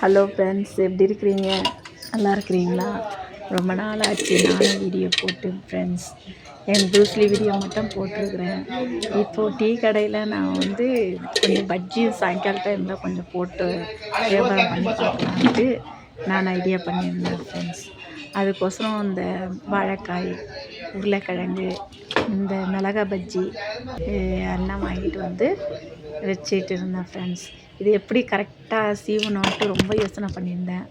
Hello friends, எப்படி இருக்கிறீங்க? நல்லா இருக்கிறீங்களா? ரொம்ப நாள் ஆச்சு நானும் வீடியோ போட்டு ஃப்ரெண்ட்ஸ். என் ப்ரூஸ்லி வீடியோ மட்டும் போட்டிருக்கிறேன். இப்போது டீ கடையில் நான் வந்து கொஞ்சம் பஜ்ஜியும் சாயங்கால டைமில் கொஞ்சம் போட்டு வியாபாரம் பண்ணி பார்க்கலான்ட்டு நான் ஐடியா பண்ணியிருந்தேன் ஃப்ரெண்ட்ஸ். அதுக்கோசரம் இந்த வாழைக்காய், உருளைக்கிழங்கு, இந்த மிளகா பஜ்ஜி எல்லாம் வாங்கிட்டு வந்து வச்சுட்டு இருந்தேன் ஃப்ரெண்ட்ஸ். இது எப்படி கரெக்டாக சீவணுன்ட்டு ரொம்ப யோசனை பண்ணியிருந்தேன்.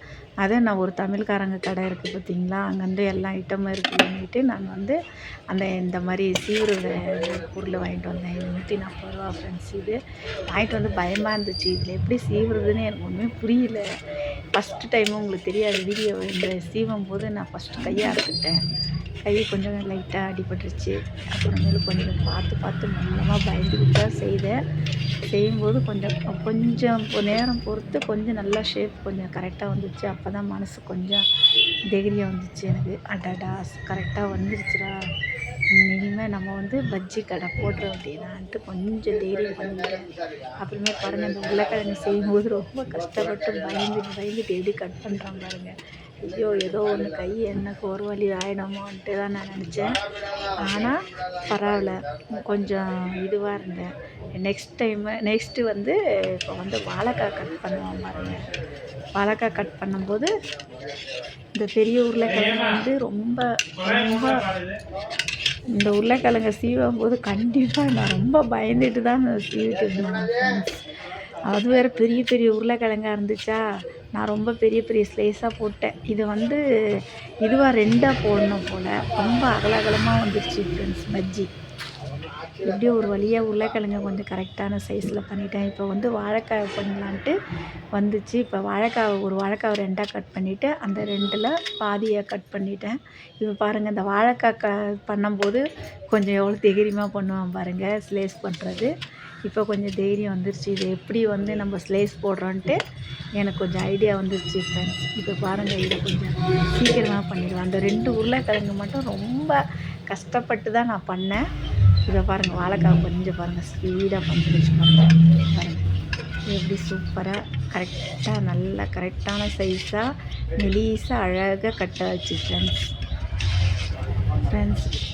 அதை நான் ஒரு தமிழ்காரங்க கடை இருக்குது பார்த்தீங்களா, அங்கேருந்து எல்லா ஐட்டமும் இருக்குதுன்னுட்டு நான் வந்து இந்த மாதிரி சீவுற பொருளை வாங்கிட்டு வந்தேன். இது 140 ரூபா ஃப்ரெண்ட்ஸ். இது வாங்கிட்டு வந்து பயமாக இருந்துச்சு. இதில் எப்படி சீவுறதுன்னு எனக்கு ஒன்றுமே புரியல. ஃபஸ்ட்டு டைமும் உங்களுக்கு தெரியாது, வீடியோ இந்த சீவும் போது நான் ஃபஸ்ட்டு கையை அறுத்துட்டேன். கை கொஞ்சம் லைட்டாக அடிபட்டுருச்சு. அப்புறமேலு கொஞ்சம் பார்த்து மெல்லமாக பயந்துக்கிட்டு தான் செய்தேன். செய்யும்போது கொஞ்சம் நேரம் பொறுத்து கொஞ்சம் நல்லா ஷேப் கொஞ்சம் கரெக்டாக வந்துச்சு. அப்போ தான் மனசு கொஞ்சம் தைரியம் வந்துச்சு எனக்கு. அடடா, கரெக்டாக வந்துருச்சுடா, இனிமேல் நம்ம வந்து பஜ்ஜி கடை போடுற அப்படின்னான்ட்டு கொஞ்சம் தைரியம் பண்ணிக்கிறேன். அப்புறமே பாருங்கள், இந்த உருளைக்கிழங்கு செய்யும்போது ரொம்ப கஷ்டப்பட்டு பயந்துட்டு எப்படி கட் பண்ணுறான் பாருங்கள். ஐயோ, ஏதோ ஒன்று கை எனக்கு ஒரு வழி ஆகிடுமோன்ட்டு தான் நான் நினச்சேன். ஆனால் பரவாயில்ல, கொஞ்சம் இதுவாக இருந்தேன். நெக்ஸ்ட்டு வந்து இப்போ வந்து வாழைக்காய் கட் பண்ணுவோம் பாருங்கள். வாழைக்காய் கட் பண்ணும்போது இந்த பெரிய உருளைக்கிழங்கு வந்து ரொம்ப இந்த உருளைக்கிழங்கை சீவும் போது கண்டிப்பாக நான் ரொம்ப பயந்துட்டு தான் சீவிட்டு இருந்தேன். அது வேறு பெரிய உருளைக்கிழங்கா இருந்துச்சா, நான் ரொம்ப பெரிய ஸ்லைஸாக போட்டேன். இது வந்து இதுவாக 2ஆக போடணும் போல். ரொம்ப அகலமாக வந்துடுச்சு ஃப்ரெண்ட்ஸ் பஜ்ஜி. எப்படியோ ஒரு வழியாக உருளைக்கிழங்க கொஞ்சம் கரெக்டான சைஸில் பண்ணிட்டேன். இப்போ வந்து வாழைக்காய் பண்ணலான்ட்டு வந்துச்சு. இப்போ ஒரு வாழைக்காவை 2ஆக கட் பண்ணிவிட்டு அந்த 2ல் பாதியாக கட் பண்ணிட்டேன். இப்போ பாருங்கள், இந்த வாழைக்காய் பண்ணும்போது கொஞ்சம் எவ்வளோ தைரியமாக பண்ணுவேன் பாருங்கள், ஸ்லைஸ் பண்ணுறது. இப்போ கொஞ்சம் தைரியம் வந்துருச்சு. இது எப்படி வந்து நம்ம ஸ்லைஸ் போடுறோன்ட்டு எனக்கு கொஞ்சம் ஐடியா வந்துருச்சு ஃப்ரெண்ட்ஸ். இப்போ பாருங்கள், இதை கொஞ்சம் சீக்கிரமாக பண்ணிடுவேன். அந்த 2 உருளைக்கிழங்கு மட்டும் ரொம்ப கஷ்டப்பட்டு தான் நான் பண்ணேன். இதை பாருங்கள், வாழைக்காய் கொஞ்சம் பாருங்கள் ஸ்பீடாக பண்ணிடுச்சு பாருங்கள். எப்படி சூப்பராக கரெக்டாக நல்லா கரெக்டான சைஸாக மெலிசாக அழகாக கட்டாச்சு ஃப்ரெண்ட்ஸ்.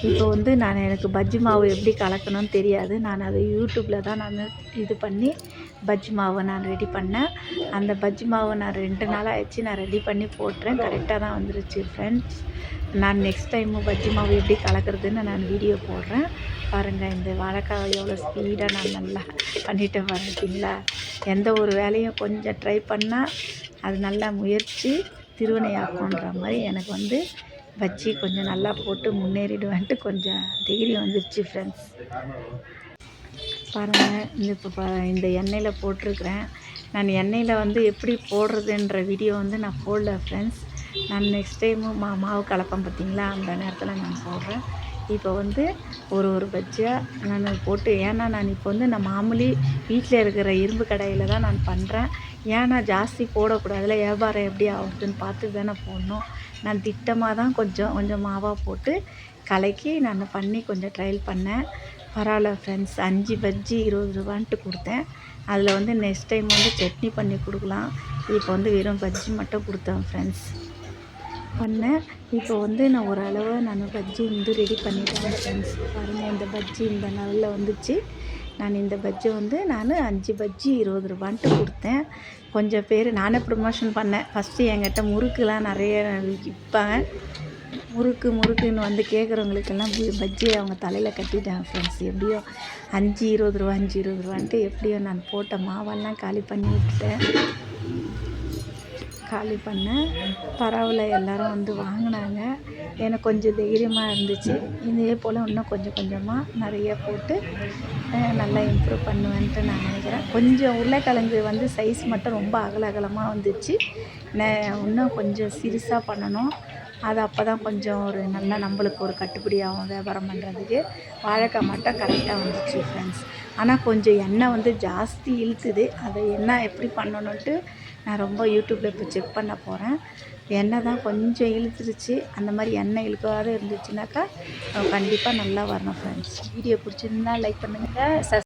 இப்போ வந்து எனக்கு பஜ்ஜி மாவு எப்படி கலக்கணும்னு தெரியாது. நான் அதை யூடியூப்பில் தான் நான் இது பண்ணி பஜ்ஜி மாவை நான் ரெடி பண்ணேன். அந்த பஜ்ஜி மாவை நான் 2 நாள் ஆயிடுச்சு, நான் ரெடி பண்ணி போட்டுறேன். கரெக்டாக தான் வந்துருச்சு ஃப்ரெண்ட்ஸ். நான் நெக்ஸ்ட் டைமு பஜ்ஜி மாவு எப்படி கலக்கிறதுன்னு நான் வீடியோ போடுறேன் பாருங்கள். இந்த வாழைக்காய் எவ்வளோ ஸ்பீடாக நான் நல்லா பண்ணிட்டேன் பாருங்களா. எந்த ஒரு வேலையும் கொஞ்சம் ட்ரை பண்ணால் அது நல்லா முயற்சி திருவினையாக்குன்ற மாதிரி எனக்கு வந்து பஜ்ஜி கொஞ்சம் நல்லா போட்டு முன்னேறிடுவேன்ட்டு கொஞ்சம் தைரியம் வந்துடுச்சு ஃப்ரெண்ட்ஸ். பாருங்கள், இப்போ இந்த எண்ணெயில் போட்டிருக்கிறேன். நான் எண்ணெயில் வந்து எப்படி போடுறதுன்ற வீடியோ வந்து நான் போடல ஃப்ரெண்ட்ஸ். நான் நெக்ஸ்ட் டைமு மாவு கலப்பேன் பார்த்தீங்களா, அந்த நேரத்தில் நான் போடுறேன். இப்போ வந்து ஒரு பஜ்ஜியாக நான் போட்டு, ஏன்னா நான் இப்போ வந்து நான் மாமூலி வீட்டில் இருக்கிற இரும்பு கடையில் தான் நான் பண்ணுறேன். ஏன்னா ஜாஸ்தி போடக்கூடாதுல, வியாபாரம் எப்படி ஆகுதுன்னு பார்த்து தானே போடணும். நான் திட்டமாக தான் கொஞ்சம் மாவாக போட்டு கலக்கி நான் பண்ணி கொஞ்சம் ட்ரையல் பண்ணேன். பரவாயில்ல ஃப்ரெண்ட்ஸ். 5 பஜ்ஜி 20 ரூபான்ட்டு கொடுத்தேன். அதில் வந்து நெக்ஸ்ட் டைம் வந்து சட்னி பண்ணி கொடுக்கலாம். இப்போ வந்து வெறும் பஜ்ஜி மட்டும் கொடுத்தேன் ஃப்ரெண்ட்ஸ் பண்ணேன். இப்போ வந்து நான் ஓரளவு பஜ்ஜி வந்து ரெடி பண்ணிட்டேன் ஃப்ரெண்ட்ஸ். பாருங்கள், இந்த பஜ்ஜி இந்த லெவலில் வந்துச்சு. நான் இந்த பஜ்ஜி வந்து 5 பஜ்ஜி 20 ரூபான்ட்டு கொடுத்தேன். கொஞ்சம் பேர் நானே ப்ரொமோஷன் பண்ணேன். ஃபஸ்ட்டு என்கிட்ட முறுக்குலாம் நிறைய விற்பாங்க. முறுக்குன்னு வந்து கேட்குறவங்களுக்கெல்லாம் பஜ்ஜி அவங்க தலையில் கட்டிட்டேன் ஃப்ரெண்ட்ஸ். எப்படியோ 5 20 ரூபான்ட்டு எப்படியோ நான் போட்ட மாவெல்லாம் காலி பண்ணி விட்டுட்டேன். காலி பண்ணேன். பரவாயில்ல, எல்லோரும் வந்து வாங்கினாங்க. எனக்கு கொஞ்சம் தைரியமாக இருந்துச்சு. இதே போல் இன்னும் கொஞ்சமாக நிறைய போட்டு நல்லா இம்ப்ரூவ் பண்ணுவேன்ட்டு நான் நினைக்கிறேன். கொஞ்சம் உருளைக்கிழங்கு வந்து சைஸ் மட்டும் ரொம்ப அகலமாக வந்துச்சு. இன்னும் கொஞ்சம் சிறுசாக பண்ணணும். அது அப்போ தான் கொஞ்சம் நல்லா நம்மளுக்கு ஒரு கட்டுப்படி ஆகும் வியாபாரம் பண்ணுறதுக்கு. வாழைக்காய் மட்டும் கரெக்டாக வந்துச்சு ஃப்ரெண்ட்ஸ். ஆனால் கொஞ்சம் எண்ணெய் வந்து ஜாஸ்தி இழுத்துது. அதை எப்படி பண்ணணுன்ட்டு நான் ரொம்ப யூடியூப்பில் இப்போ செக் பண்ண போகிறேன். எண்ணெய் தான் கொஞ்சம் இழுத்துருச்சு. அந்த மாதிரி எண்ணெய் இழுக்காத இருந்துச்சுனாக்கா கண்டிப்பாக நல்லா வரணும் ஃப்ரெண்ட்ஸ். வீடியோ பிடிச்சிருந்தா லைக் பண்ணுங்கள்.